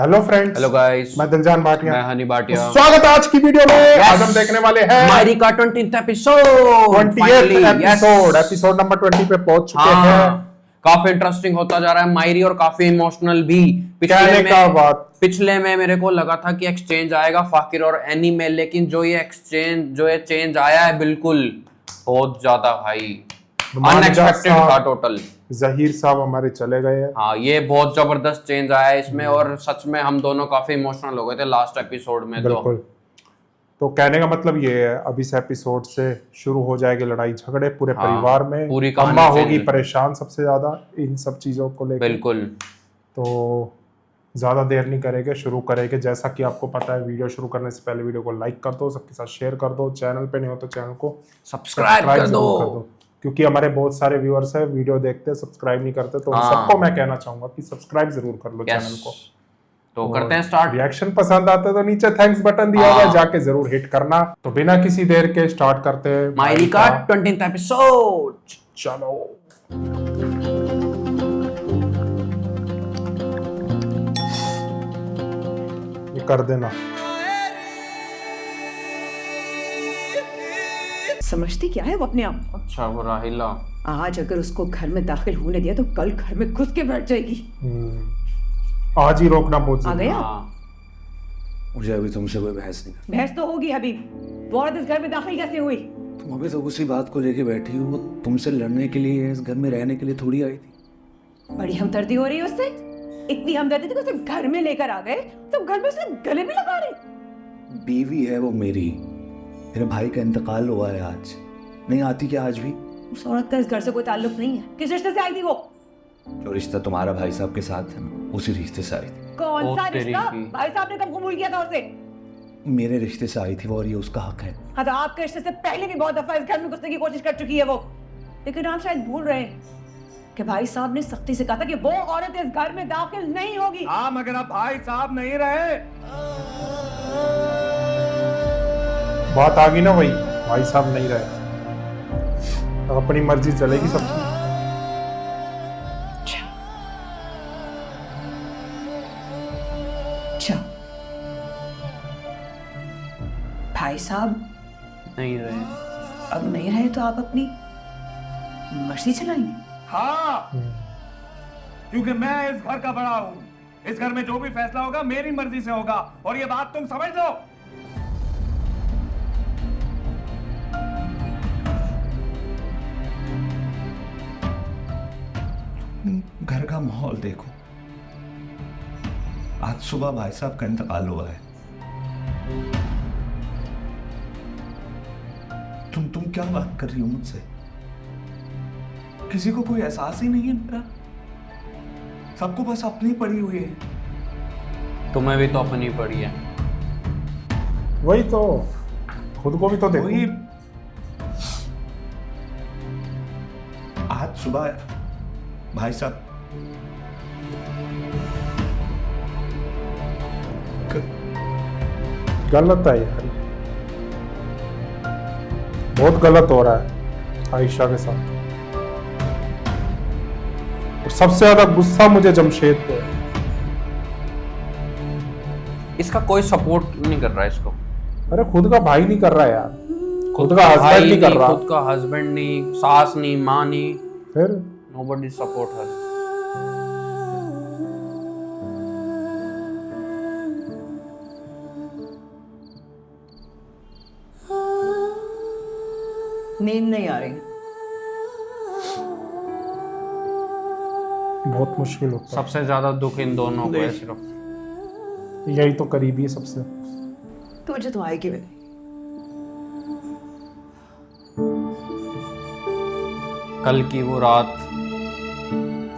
Hello friends, hello guys, मैं दिलजान भाटिया, मैं हनी भाटिया। स्वागत है आज की वीडियो में। आज हम देखने वाले हैं मायरी का 20th episode, 20th episode number 20 पे पहुंच चुके हैं। काफी इंटरेस्टिंग होता जा रहा है मायरी, और काफी इमोशनल भी। पिछले में मेरे को लगा था कि एक्सचेंज आएगा फाकिर और एनी में, लेकिन जो ये चेंज आया है बिल्कुल बहुत ज्यादा भाई अनएक्सपेक्टेड था टोटल। जहीर साहब हमारे चले गए हैं। हाँ, ये बहुत जबरदस्त चेंज आया है इसमें, और सच में हम दोनों काफी इमोशनल हो गए थे लास्ट एपिसोड में। बिल्कुल। तो कहने का मतलब ये है, अब इस एपिसोड से शुरू हो जाएगी लड़ाई झगड़े पूरे परिवार में। पूरी अम्मा होगी परेशान सबसे ज्यादा इन सब चीजों को लेकर। बिल्कुल। तो ज्यादा देर नहीं करेंगे, शुरू करेंगे। जैसा कि आपको पता है, वीडियो शुरू करने से पहले वीडियो को लाइक कर दो, सबके साथ शेयर कर दो, चैनल पे नहीं हो तो चैनल को सब्सक्राइब कर दो, क्योंकि हमारे बहुत सारे व्यूअर्स हैं वीडियो देखते हैं सब्सक्राइब नहीं करते। तो सबको मैं कहना चाहूंगा कि सब्सक्राइब जरूर कर लो चैनल को। तो करते हैं स्टार्ट। रिएक्शन पसंद आता है तो नीचे थैंक्स बटन दिया हुआ है, जाके जरूर हिट करना। तो बिना किसी देर के स्टार्ट करते हैं मायरी का 20th एपिसोड। चलो ये कर देना। समझती क्या है वो अपने आप। अच्छा, वो राहिला आज अगर उसको घर में दाखिल होने दिया तो कल घर में घुस के बैठ जाएगी। आज ही रोकना बहुत आ गया। मुझे अभी तुमसे कोई बहस नहीं। बहस तो होगी अभी। वो औरत इस घर में दाखिल कैसे हुई? तुम अभी तो उसी बात को लेके बैठी हो। वो तुमसे लड़ने के लिए, इस घर में रहने के लिए थोड़ी आई थी। बड़ी हमदर्दी हो रही है उससे। इतनी हमदर्दी थी कि उसे घर में लेकर आ गए, तो घर में उसे गले में लगा रहे। बीवी है वो मेरी। मेरे भाई का इंतकाल हुआ है आज। नहीं आती क्या आज भी? उस औरत का इस घर से कोई ताल्लुक नहीं है। किस रिश्ते से आई थी वो? जो रिश्ता तुम्हारा भाई साहब के साथ है ना, उसी रिश्ते से आई थी। कौन सा रिश्ता? भाई साहब ने कब कबूल किया था उसे? मेरे रिश्ते से आई थी वो, और ये उसका हक है। हाँ, तो आपके रिश्ते से पहले भी बहुत दफा इस घर में घुसने की कोशिश कर चुकी है वो। लेकिन आप शायद भूल रहे हैं कि भाई साहब ने सख्ती से कहा था कि वो औरत इस घर में दाखिल नहीं होगी। हाँ, मगर अब भाई साहब नहीं रहे। बात आ गई ना, वही भाई साहब नहीं रहे, अब अपनी मर्जी चलेगी सबकी। अच्छा, भाई साहब नहीं रहे। अब नहीं रहे तो आप अपनी मर्जी चलाएंगे? हाँ, क्योंकि मैं इस घर का बड़ा हूँ। इस घर में जो भी फैसला होगा मेरी मर्जी से होगा, और ये बात तुम समझ लो। घर का माहौल देखो। आज सुबह भाई साहब का इंतकाल हुआ है। तुम क्या बात कर रही हो मुझसे? किसी को कोई एहसास ही नहीं है मेरा। सबको बस अपनी पड़ी हुई है। तुम्हें भी तो अपनी पड़ी है। वही तो, खुद को भी तो देखो। आज सुबह भाई साहब गलत है यार, बहुत गलत हो रहा है आयशा के साथ। और सबसे ज्यादा गुस्सा मुझे जमशेद पे है। इसका कोई सपोर्ट नहीं कर रहा है इसको। अरे खुद का भाई नहीं कर रहा यार, खुद का हस्बैंड नहीं कर रहा, खुद का हस्बैंड नहीं, सास नहीं, माँ नहीं, फिर नोबडी सपोर्ट हर। नींद नहीं आ रही। बहुत मुश्किल होता है। सबसे ज्यादा दुख इन दोनों को है सिर्फ। यही तो करीबी है सबसे। तुझे तो आएगी भी। कल की वो रात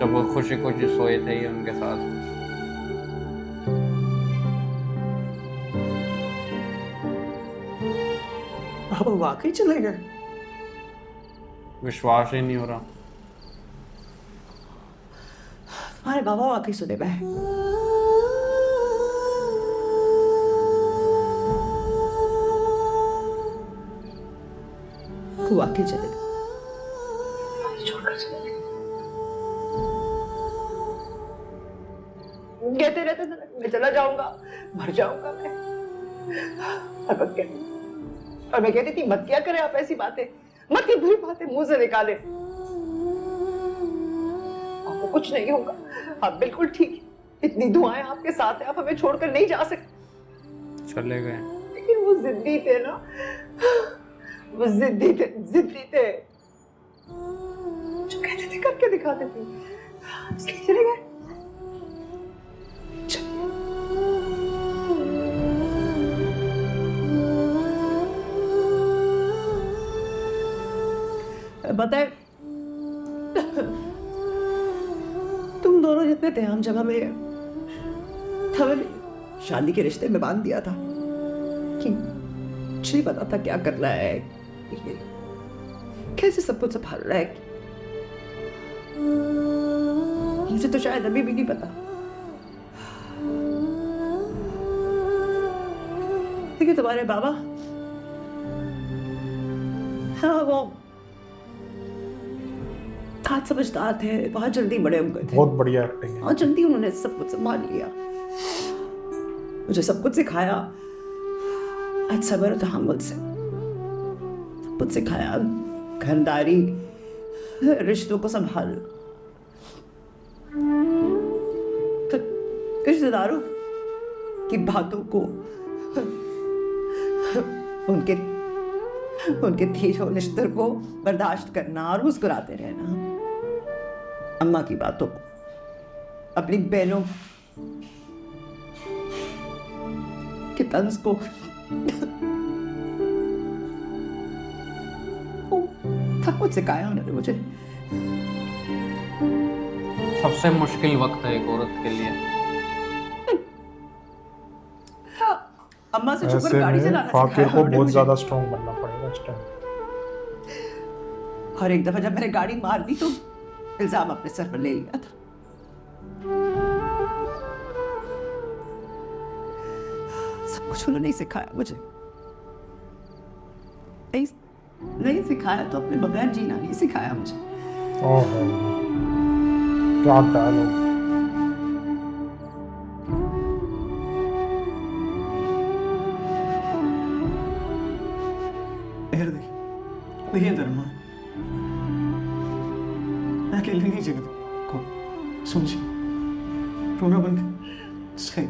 जब वो खुशी खुशी सोए थे ये उनके साथ, अब वाकई चले गए। विश्वास ही नहीं हो रहा। तुम्हारे बाबा वाकई सुने गए। वाकई चले गए। कहते रहते थे मैं चला जाऊंगा, मर जाऊंगा मैं। और मैं कहती थी मत क्या करें आप ऐसी बातें, मत ये बुरी बातें मुंह से निकाले। आपको कुछ नहीं होगा, आप बिल्कुल ठीक। इतनी दुआएं आपके साथ है, आप हमें छोड़कर नहीं जा सकते। चले गए। लेकिन वो जिद्दी थे ना, वो जिद्दी थे, जिद्दी थे। जो कहते थे करके दिखाते थे, इसलिए चले गए। बताए तुम दोनों जितने थे हम जब हमें शादी के रिश्ते में बांध दिया था कि कुछ नहीं पता था क्या करना है, ये कैसे सब कुछ संभालना है। मुझे तो शायद अभी भी नहीं पता, लेकिन तुम्हारे बाबा, हाँ वो बहुत समझदार थे, बहुत जल्दी बड़े हो गए थे। बहुत बढ़िया एक्टिंग है। बहुत जल्दी उन्होंने सब कुछ संभाल लिया, मुझे सब कुछ सिखाया। आज सब्र तहम्मुल से सब कुछ सिखाया, घरदारी, रिश्तों को संभाल, रिश्तेदारों की बातों को, उनके तीखो निश्तर को बर्दाश्त करना और मुस्कुराते रहना, अम्मा की बातों को, अपनी बहनों के तंज को, सब कुछ सिखाया उन्होंने मुझे। सबसे मुश्किल वक्त है एक औरत के लिए। अम्मा से छुपकर ऐसे गाड़ी में चलाना फाकिर सिखाया को उन्होंने बहुत मुझे। ज्यादा स्ट्रॉन्ग बनना पड़ेगा इस टाइम। और एक दफा जब मैंने गाड़ी मार दी तो इल्जाम अपने सर पर ले लिया था। सब कुछ उन्होंने सिखाया मुझे। नहीं सिखाया तो अपने बगैर जीना नहीं सिखाया मुझे। ओहो, क्या डायलॉग। ये धर्मा अकेले नहीं जीने को समझे, रोना बंद सही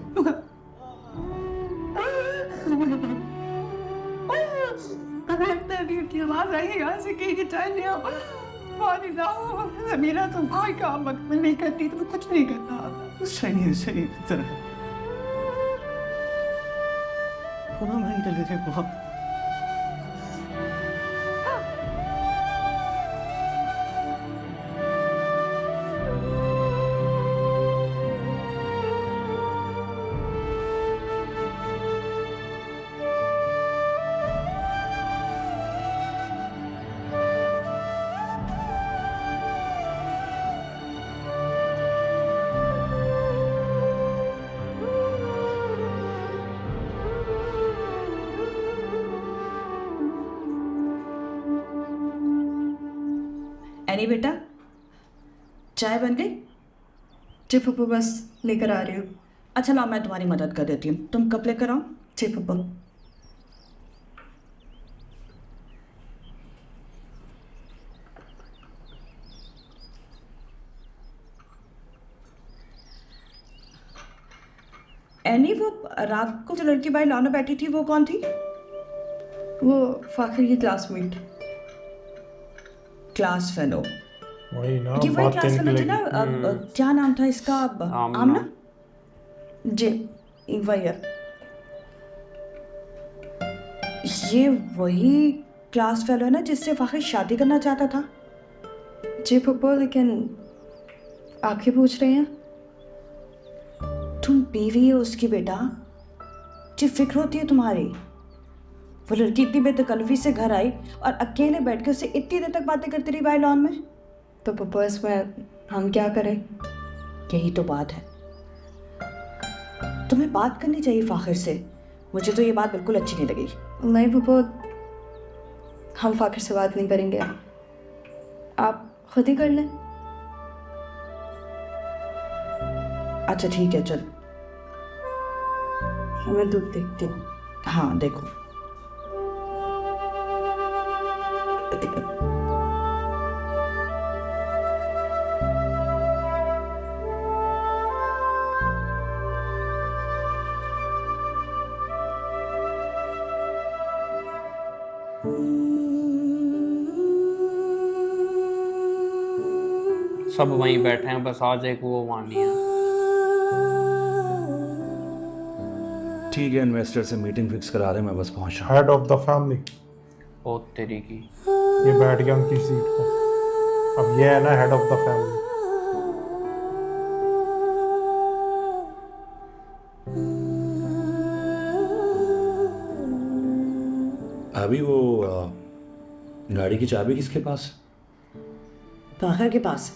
आवाज आई यहाँ से कहीं चल जाओ, मीरा तुम कोई काम मत नहीं करती, तुम्हें कुछ नहीं करना। सही तरह रोना बंद कर देते बहुत। एनी बेटा, चाय बन गई? जी पप्पू बस लेकर आ रही हूँ। अच्छा लाओ मैं तुम्हारी मदद कर देती हूँ, तुम कब लेकर आओ? जी पप्पू। एनी वो रात को जो लड़की भाई लॉन में बैठी थी वो कौन थी? वो फाखिर की क्लासमेट, क्लास फेलो। वही ना, ये वही बात क्लास फेलो थी ना, क्या नाम था इसका? आमना जी, वही है। ये वही क्लास फेलो है ना जिससे फाखिर शादी करना चाहता था? जी पप्पू, लेकिन आप क्यों पूछ रहे हैं? तुम बीवी हो उसकी बेटा, जी फिक्र होती है तुम्हारी। वो लड़की इतनी बेतकल्लुफी से घर आई और अकेले बैठ के उससे इतनी देर तक बातें करती रही बाय लॉन में। तो पप्पा इसमें हम क्या करें? यही तो बात है, तुम्हें बात करनी चाहिए फाखिर से। मुझे तो ये बात बिल्कुल अच्छी नहीं लगी। नहीं पप्पा, हम फाखिर से बात नहीं करेंगे, आप खुद ही कर लें। अच्छा ठीक है, चल मैं दूध देखती हूँ। हाँ देखो, सब वहीं बैठे हैं, बस आज एक वो वानी है। ठीक है, इन्वेस्टर से मीटिंग फिक्स करा रहे हैं, मैं बस पहुंच रहा हूँ। हेड ऑफ द फैमिली ओ तेरी की। ये बैठ गया उनकी सीट पे। अब ये है ना हेड ऑफ द फैमिली। अभी वो गाड़ी की चाबी किसके पास? फाखर के पास।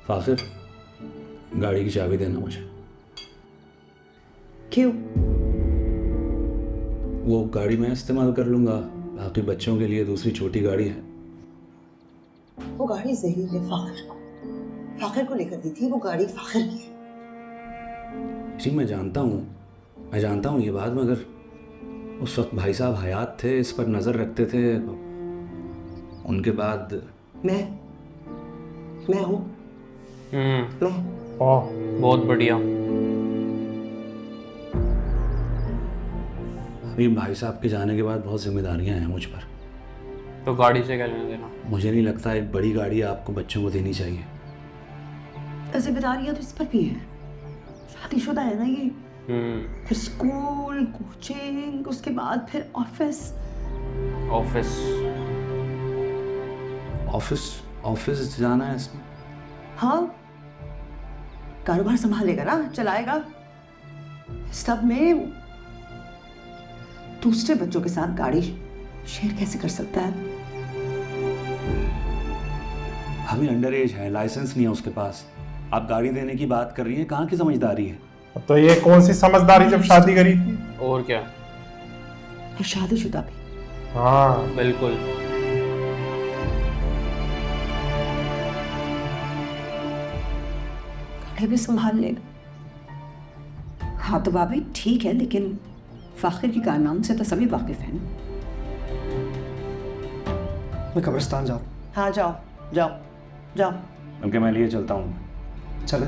फाखिर, गाड़ी की चाबी देना मुझे। क्यों? वो गाड़ी मैं इस्तेमाल कर लूंगा, बाकी बच्चों के लिए दूसरी छोटी गाड़ी है। वो गाड़ी जहीर ने फाखिर को लेकर दी थी, वो गाड़ी फाखिर की है। जी मैं जानता हूँ ये बात, मगर उस वक्त भाई साहब हयात थे, इस पर नज़र रखते थे। उनके बाद मैं हूँ। मैं ओह, बहुत बढ़िया। अभी भाई साहब के जाने के बाद बहुत जिम्मेदारियां हैं मुझ पर। तो गाड़ी से क्या लेना देना? मुझे नहीं लगता एक बड़ी गाड़ी आपको बच्चों को देनी चाहिए। जिम्मेदारियां तो इस पर भी है, शादीशुदा है ना ये। फिर स्कूल, कोचिंग, उसके बाद फिर ऑफिस। ऑफिस जाना है इसमें। हाँ, कारोबार संभालेगा ना, चलाएगा। सब में दूसरे बच्चों के साथ गाड़ी शेयर कैसे कर सकता है? अभी अंडर एज है, लाइसेंस नहीं है उसके पास। आप गाड़ी देने की बात कर रही हैं, कहाँ की समझदारी है? तो ये कौन सी समझदारी जब शादी करी थी। और क्या। और शादीशुदा भी। हाँ बिल्कुल। गाड़ी भी संभाल लेगा। हाँ तो भाभी ठीक है, लेकिन फाखिर की कारनाम से तो सभी वाकिफ हैं। मैं कब्रिस्तान जाऊँ? हाँ जाओ जाओ जाओ। बल्कि मैं लिए चलता हूँ। चले।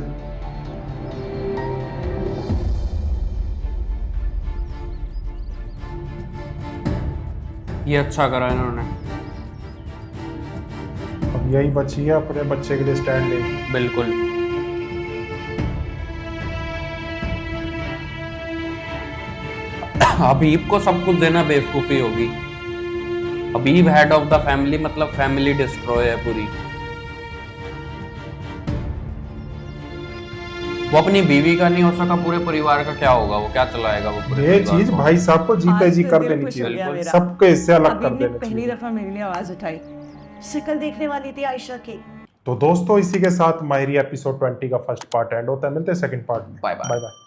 ये अच्छा करा इन्होंने। अब यही बची है अपने बच्चे के लिए स्टैंड ले। बिल्कुल। हबीब को सब कुछ देना बेवकूफ़ी होगी। हबीब हेड ऑफ द फैमिली, मतलब फैमिली डिस्ट्रॉय है पूरी। वो अपनी बीवी का नहीं हो सका, पूरे परिवार का क्या होगा? वो क्या चलाएगा वो पूरे ये परिवार चीज को? भाई साहब को जीते आज जी तो कर दिल देनी खुश हो गया चाहिए, मेरा। सबको इससे अलग कर हबीब ने देना पहली चाहिए। दफा मेरे लिए आवाज उठाई। शक्ल देखने वाली थी आयशा की। तो दोस्तों इसी के साथ माहिरी एपिसोड 20 का फर्स्ट पार्ट एंड होता है। मिलते हैं सेकंड पार्ट में। Bye bye. Bye bye.